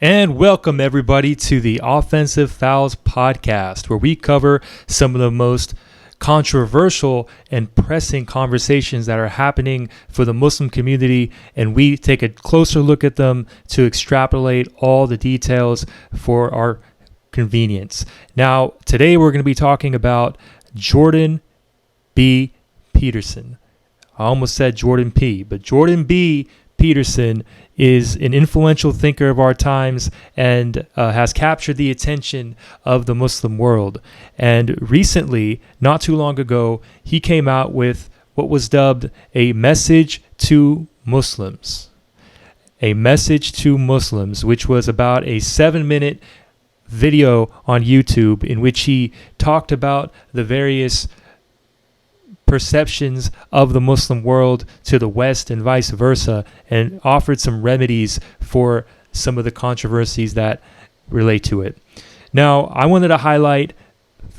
And welcome everybody to the Offensive Fouls podcast, where we cover some of the most controversial and pressing conversations that are happening for the Muslim community, and we take a closer look at them to extrapolate all the details for our convenience. Now, today we're going to be talking about Jordan B. Peterson. I almost said Jordan P., but Jordan B. Peterson is an influential thinker of our times and has captured the attention of the Muslim world. And recently, not too long ago, he came out with what was dubbed a message to Muslims. A message to Muslims, which was about a 7-minute video on YouTube in which he talked about the various perceptions of the Muslim world to the West and vice versa, and offered some remedies for some of the controversies that relate to it. Now, I wanted to highlight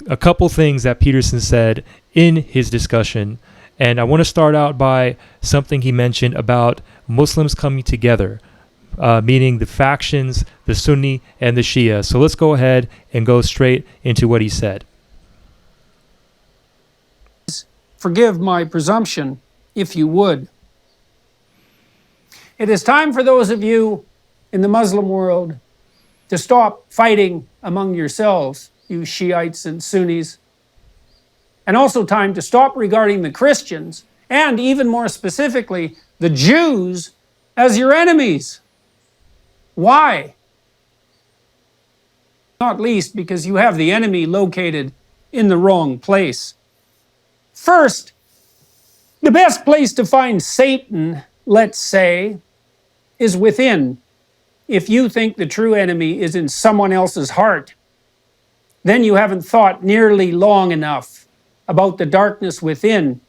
a couple things that Peterson said in his discussion, and I want to start out by something he mentioned about Muslims coming together, meaning the factions, the Sunni and the Shia. So let's go ahead and go straight into what he said. Forgive my presumption, if you would. It is time for those of you in the Muslim world to stop fighting among yourselves, you Shiites and Sunnis, and also time to stop regarding the Christians, and even more specifically, the Jews, as your enemies. Why? Not least because you have the enemy located in the wrong place. First, the best place to find Satan, let's say, is within. If you think the true enemy is in someone else's heart, then you haven't thought nearly long enough about the darkness within,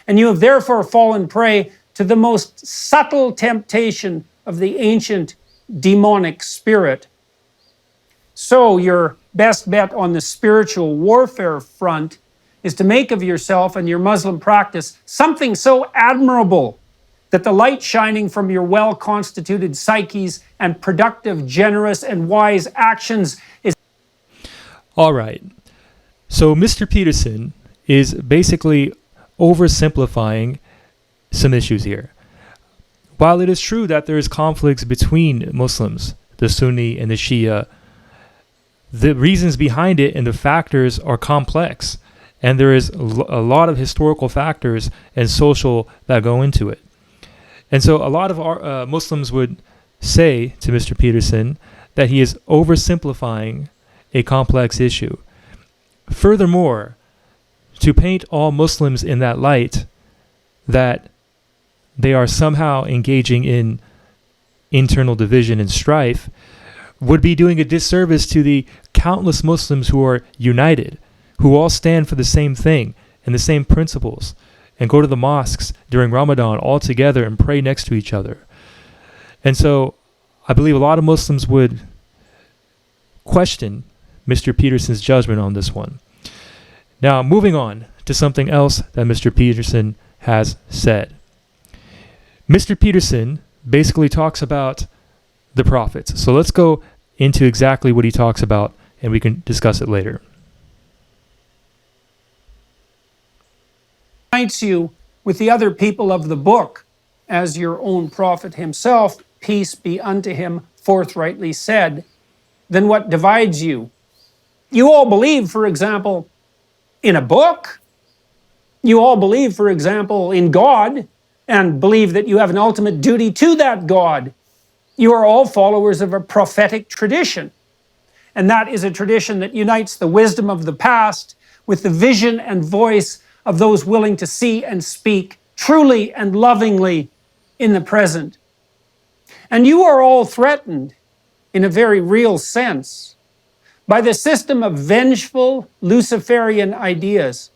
and you have therefore fallen prey to the most subtle temptation of the ancient demonic spirit. So your best bet on the spiritual warfare front is to make of yourself and your Muslim practice something so admirable that the light shining from your well-constituted psyches and productive, generous, and wise actions is... All right. So Mr. Peterson is basically oversimplifying some issues here. While it is true that there is conflicts between Muslims, the Sunni and the Shia, the reasons behind it and the factors are complex. And there is a lot of historical factors and social that go into it. And so a lot of our Muslims would say to Mr. Peterson that he is oversimplifying a complex issue. Furthermore, to paint all Muslims in that light, that they are somehow engaging in internal division and strife, would be doing a disservice to the countless Muslims who are united, who all stand for the same thing and the same principles, and go to the mosques during Ramadan all together and pray next to each other. And so I believe a lot of Muslims would question Mr. Peterson's judgment on this one. Now, moving on to something else that Mr. Peterson has said. Mr. Peterson basically talks about the prophets. So let's go into exactly what he talks about, and we can discuss it later. Unites you with the other people of the book, as your own prophet himself, peace be unto him, forthrightly said, then what divides you? You all believe, for example, in a book. You all believe, for example, in God, and believe that you have an ultimate duty to that God. You are all followers of a prophetic tradition, and that is a tradition that unites the wisdom of the past with the vision and voice of those willing to see and speak truly and lovingly in the present. And you are all threatened, in a very real sense, by the system of vengeful Luciferian ideas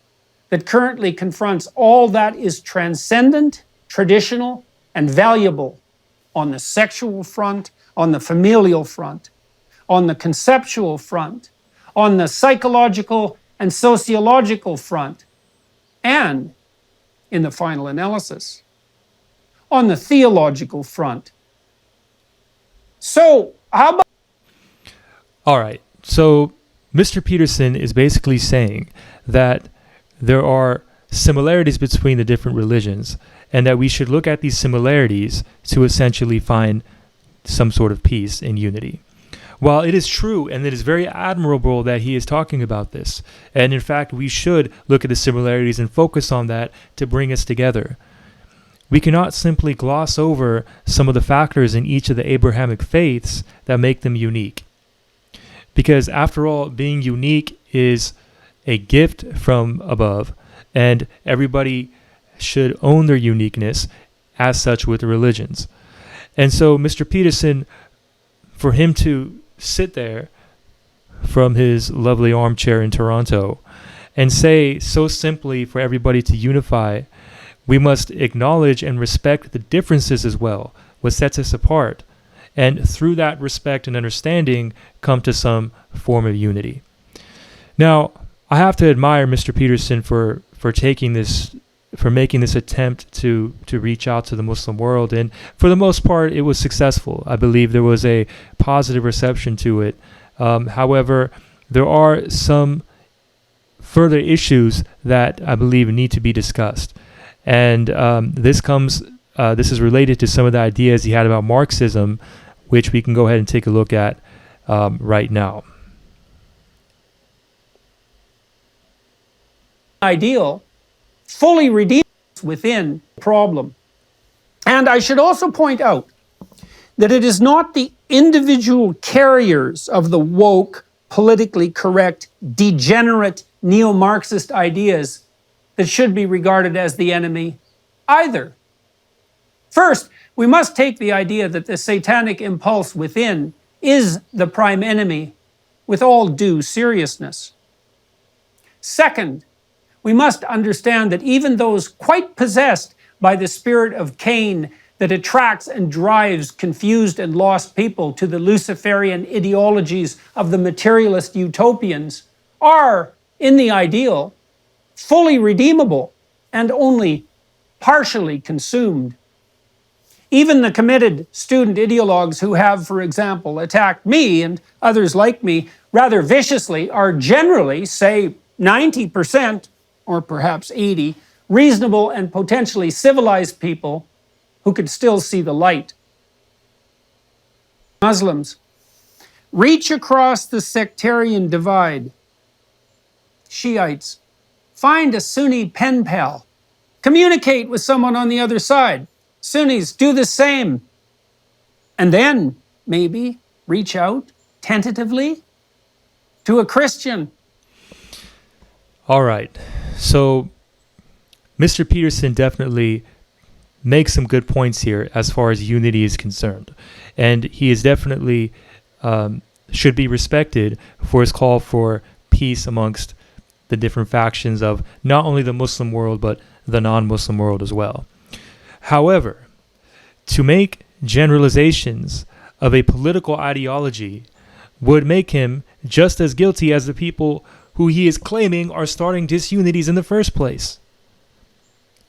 that currently confronts all that is transcendent, traditional, and valuable on the sexual front, on the familial front, on the conceptual front, on the psychological and sociological front, and, in the final analysis, on the theological front. So, how about All right. So Mr. Peterson is basically saying that there are similarities between the different religions and that we should look at these similarities to essentially find some sort of peace and unity. While it is true and it is very admirable that he is talking about this, and in fact we should look at the similarities and focus on that to bring us together, we cannot simply gloss over some of the factors in each of the Abrahamic faiths that make them unique. Because after all, being unique is a gift from above, and everybody should own their uniqueness as such with the religions. And so Mr. Peterson, for him to sit there from his lovely armchair in Toronto and say so simply for everybody to unify, we must acknowledge and respect the differences as well, what sets us apart, and through that respect and understanding come to some form of unity. Now, I have to admire Mr. Peterson for taking this, for making this attempt to reach out to the Muslim world, and for the most part it was successful. I believe there was a positive reception to it. However, there are some further issues that I believe need to be discussed, and this is related to some of the ideas he had about Marxism, which we can go ahead and take a look at right now. Ideal fully redeemed within the problem. And I should also point out that it is not the individual carriers of the woke, politically correct, degenerate, neo-Marxist ideas that should be regarded as the enemy either. First, we must take the idea that the satanic impulse within is the prime enemy with all due seriousness. Second, we must understand that even those quite possessed by the spirit of Cain that attracts and drives confused and lost people to the Luciferian ideologies of the materialist utopians are, in the ideal, fully redeemable and only partially consumed. Even the committed student ideologues who have, for example, attacked me and others like me rather viciously are generally, say, 90%, or perhaps 80%, reasonable and potentially civilized people who could still see the light. Muslims, reach across the sectarian divide. Shiites, find a Sunni pen pal. Communicate with someone on the other side. Sunnis, do the same. And then, maybe, reach out, tentatively, to a Christian. All right. So Mr. Peterson definitely makes some good points here as far as unity is concerned. And he is definitely should be respected for his call for peace amongst the different factions of not only the Muslim world, but the non-Muslim world as well. However, to make generalizations of a political ideology would make him just as guilty as the people who he is claiming are starting disunities in the first place.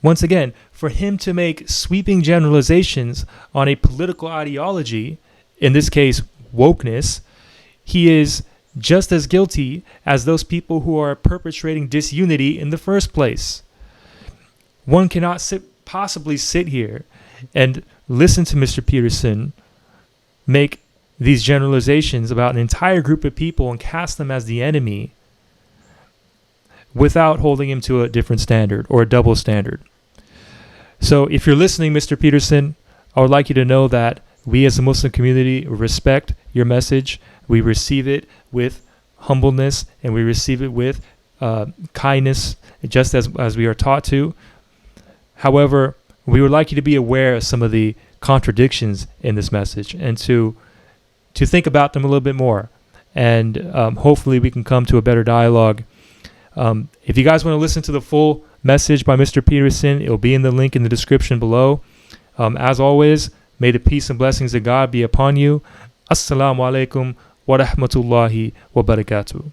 Once again, for him to make sweeping generalizations on a political ideology, in this case, wokeness, he is just as guilty as those people who are perpetrating disunity in the first place. One cannot possibly sit here and listen to Mr. Peterson make these generalizations about an entire group of people and cast them as the enemy without holding him to a different standard or a double standard. So if you're listening, Mr. Peterson, I would like you to know that we as a Muslim community respect your message. We receive it with humbleness and we receive it with kindness, just as we are taught to. However, we would like you to be aware of some of the contradictions in this message and to think about them a little bit more. And hopefully we can come to a better dialogue. If you guys want to listen to the full message by Mr. Peterson, it'll be in the link in the description below. As always, may the peace and blessings of God be upon you. Assalamu alaikum wa rahmatullahi wa barakatuh.